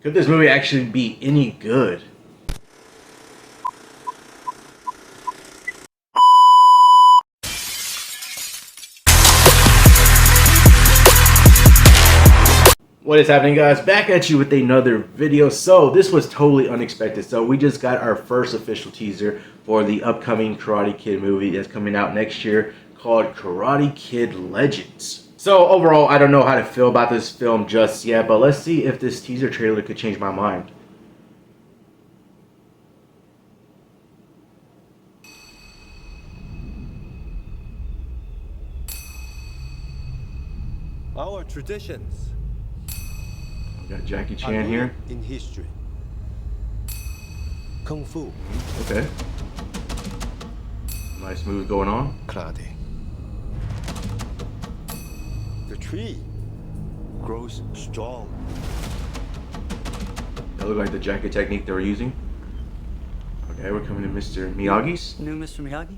Could this movie actually be any good? What is happening, guys? Back at you with another video. So this was totally unexpected. So we just got our first official teaser for the upcoming Karate Kid movie that's coming out next year called Karate Kid Legends. So overall, I don't know how to feel about this film just yet, but let's see if this teaser trailer could change my mind. Our traditions. We got Jackie Chan here. In history. Kung Fu. Okay. Nice move going on. Karate. The tree grows strong. That looked like the jacket technique they were using. Okay, we're coming to Mr. Miyagi's. New Mr. Miyagi?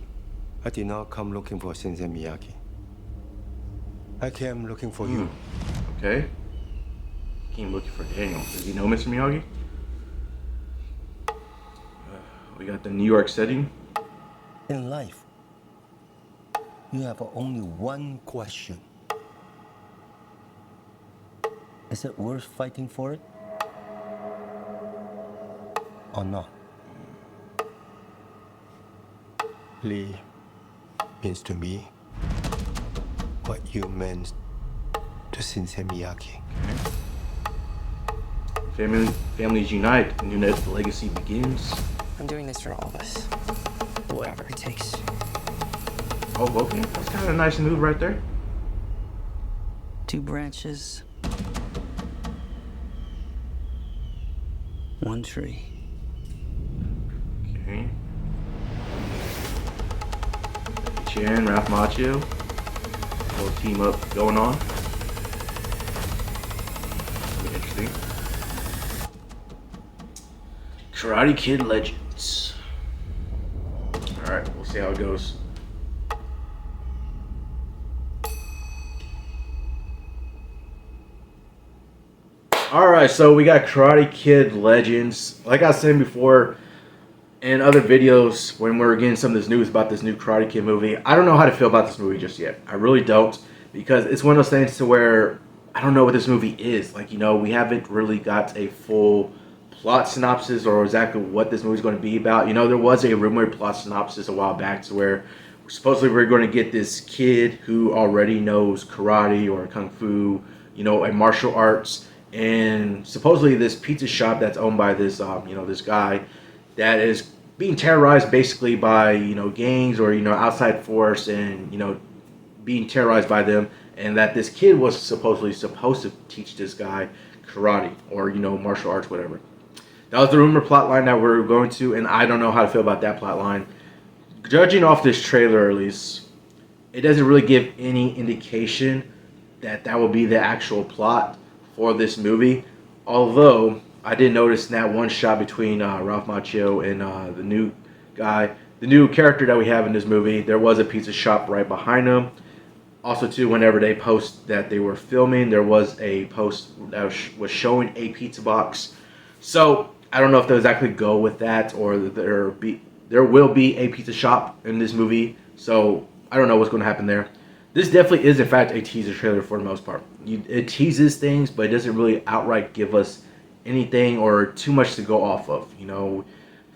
I did not come looking for Sensei Miyagi. I came looking for you. Okay. Came looking for Daniel. Does he know Mr. Miyagi? We got the New York setting. In life, you have only one question. Is it worth fighting for it? Or not? Li means to me what you meant to Sensei Miyagi. Okay. Families unite. New legacy begins. I'm doing this for all of us. Whatever it takes. Oh, okay. That's kind of a nice move right there. 2 branches. 1 tree. Okay. Chan, Ralph Macchio. Little team up going on. Interesting. Karate Kid Legends. Alright, we'll see how it goes. Alright, so we got Karate Kid Legends. Like I was saying before in other videos when we were getting some of this news about this new Karate Kid movie, I don't know how to feel about this movie just yet. I really don't, because it's one of those things to where I don't know what this movie is. Like, you know, we haven't really got a full plot synopsis or exactly what this movie is going to be about. You know, there was a rumored plot synopsis a while back to where supposedly we're going to get this kid who already knows karate or kung fu, you know, and martial arts, and supposedly this pizza shop that's owned by this, you know, this guy that is being terrorized basically by, you know, gangs or, you know, outside force, and, you know, being terrorized by them, and that this kid was supposedly supposed to teach this guy karate or, you know, martial arts, whatever. That was the rumor plot line that we're going to, and I don't know how to feel about that plot line. Judging off this trailer, at least, it doesn't really give any indication that that will be the actual plot for this movie. Although, I did notice in that one shot between Ralph Macchio and the new guy, the new character that we have in this movie, there was a pizza shop right behind him. Also, too, whenever they post that they were filming, there was a post that was showing a pizza box. So, I don't know if they'll exactly go with that, or there will be a pizza shop in this movie. So I don't know what's going to happen there. This definitely is, in fact, a teaser trailer for the most part. It teases things, but it doesn't really outright give us anything or too much to go off of. You know,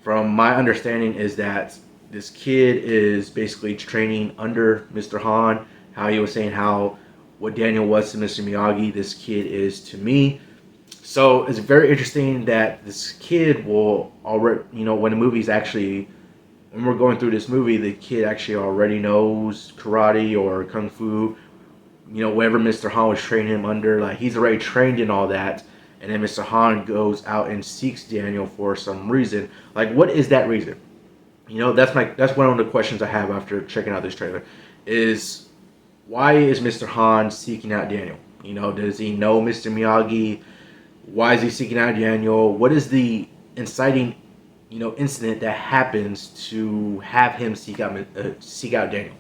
from my understanding is that this kid is basically training under Mr. Han. How he was saying how what Daniel was to Mr. Miyagi, this kid is to me. So it's very interesting that this kid will already, you know, when the movie's actually, when we're going through this movie, the kid actually already knows karate or kung fu, you know, whatever Mr. Han was training him under, like he's already trained in all that. And then Mr. Han goes out and seeks Daniel for some reason. Like, what is that reason? You know, that's one of the questions I have after checking out this trailer, is why is Mr. Han seeking out Daniel? You know, does he know Mr. Miyagi? Why is he seeking out Daniel? What is the inciting, you know, incident that happens to have him seek out Daniel?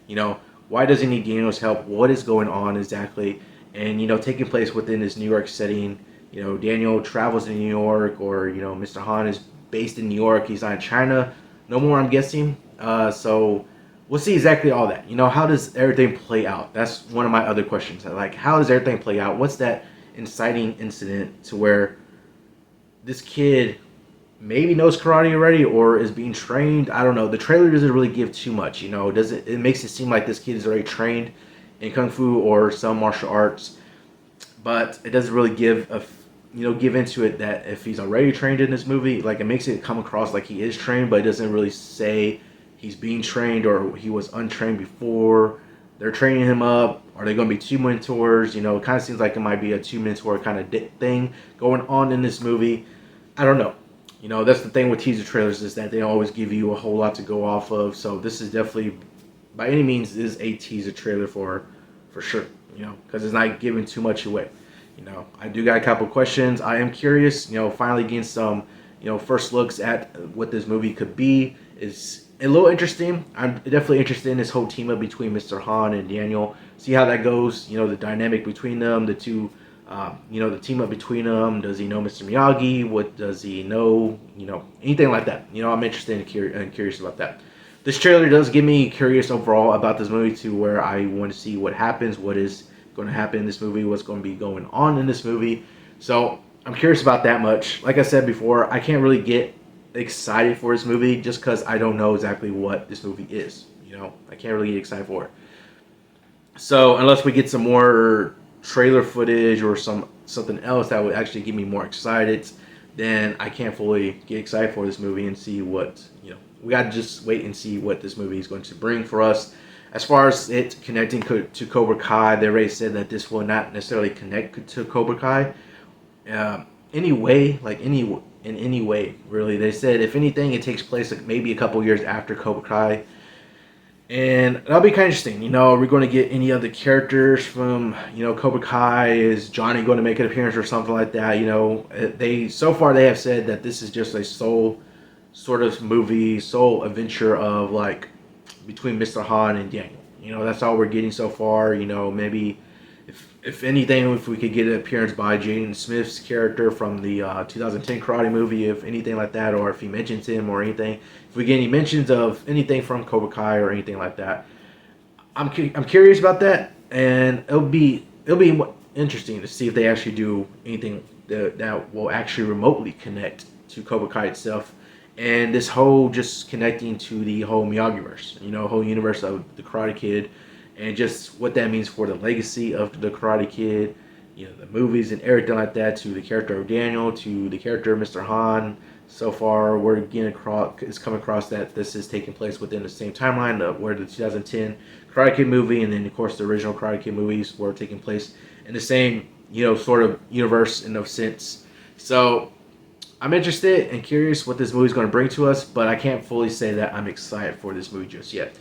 You know, why does he need Daniel's help? What is going on exactly? And, you know, taking place within this New York setting, Daniel travels to New York, or Mr. Han is based in New York. He's not in China no more, I'm guessing. So we'll see exactly all that. How does everything play out? That's one of my other questions. Like, how does everything play out? What's that inciting incident to where this kid maybe knows karate already or is being trained? I don't know. The trailer doesn't really give too much. It makes it seem like this kid is already trained in kung fu or some martial arts, but it doesn't really give into it that if he's already trained in this movie. Like, it makes it come across like he is trained, but it doesn't really say he's being trained or he was untrained before. They're training him up. Are they going to be two mentors? It kind of seems like it might be a two mentor kind of thing going on in this movie. I don't know. That's the thing with teaser trailers, is that they always give you a whole lot to go off of. So this is definitely, by any means, is a teaser trailer for sure. Because it's not giving too much away. I do got a couple questions. I am curious. Finally getting some, first looks at what this movie could be is a little interesting. I'm definitely interested in this whole team up between Mr. Han and Daniel. See how that goes. The dynamic between them, the two. The team up between them. Does he know Mr. Miyagi? What does he know? Anything like that. I'm interested and curious about that. This trailer does get me curious overall about this movie, to where I want to see what happens, what is going to happen in this movie, what's going to be going on in this movie. So I'm curious about that much. Like I said before, I can't really get excited for this movie just because I don't know exactly what this movie is. I can't really get excited for it. So unless we get some more trailer footage or something else that would actually get me more excited, then I can't fully get excited for this movie and see what, we got to just wait and see what this movie is going to bring for us. As far as it connecting to Cobra Kai, they already said that this will not necessarily connect to Cobra Kai. In any way, really. They said, if anything, it takes place like maybe a couple years after Cobra Kai. And that'll be kind of interesting. Are we going to get any other characters from, Cobra Kai? Is Johnny going to make an appearance or something like that? So far they have said that this is just a sole sort of movie, sole adventure of like between Mr. Han and Daniel. That's all we're getting so far. Maybe if anything, if we could get an appearance by Jaden Smith's character from the 2010 Karate movie, if anything like that, or if he mentions him or anything. If we get any mentions of anything from Cobra Kai or anything like that, I'm curious about that, and it'll be interesting to see if they actually do anything that will actually remotely connect to Cobra Kai itself, and this whole just connecting to the whole Miyagi-verse, whole universe of the Karate Kid, and just what that means for the legacy of the Karate Kid, the movies and everything like that, to the character of Daniel, to the character of Mr. Han. So far, we're getting it's come across that this is taking place within the same timeline of where the 2010 Karate Kid movie, and then of course the original Karate Kid movies were taking place in the same, sort of universe in no sense. So I'm interested and curious what this movie is going to bring to us, but I can't fully say that I'm excited for this movie just yet.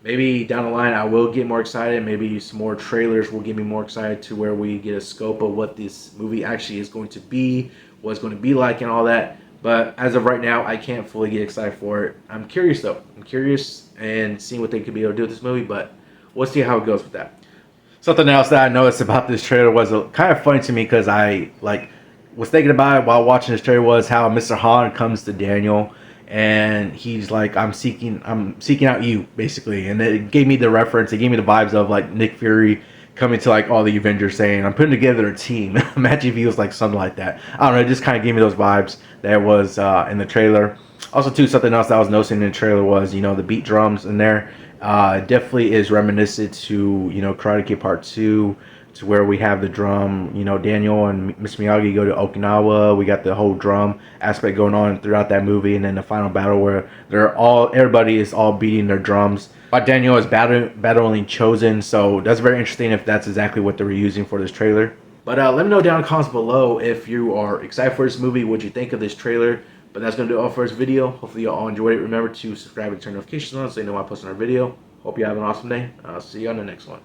Maybe down the line I will get more excited. Maybe some more trailers will get me more excited, to where we get a scope of what this movie actually is going to be, what it's going to be like, and all that. But as of right now, I can't fully get excited for it. I'm curious though. I'm curious and seeing what they could be able to do with this movie, but we'll see how it goes with that. Something else that I noticed about this trailer was kind of funny to me, because I was thinking about it while watching this trailer, was how Mr. Han comes to Daniel and he's like, I'm seeking out you, basically. And it gave me the reference, it gave me the vibes of like Nick Fury coming to like all the Avengers saying, I'm putting together a team. Imagine if he was like something like that. I don't know, it just kind of gave me those vibes that was in the trailer. Also too, something else that I was noticing in the trailer was, the beat drums in there. Definitely is reminiscent to, Karate Kid Part 2, to where we have the drum, Daniel and Miss Miyagi go to Okinawa. We got the whole drum aspect going on throughout that movie, and then the final battle where everybody is all beating their drums. Daniel is battling Chosen, so that's very interesting if that's exactly what they were using for this trailer. But let me know down in the comments below if you are excited for this movie, what you think of this trailer. But that's going to do it all for this video. Hopefully you all enjoyed it. Remember to subscribe and turn notifications on so you know when I post another video. Hope you have an awesome day. I'll see you on the next one.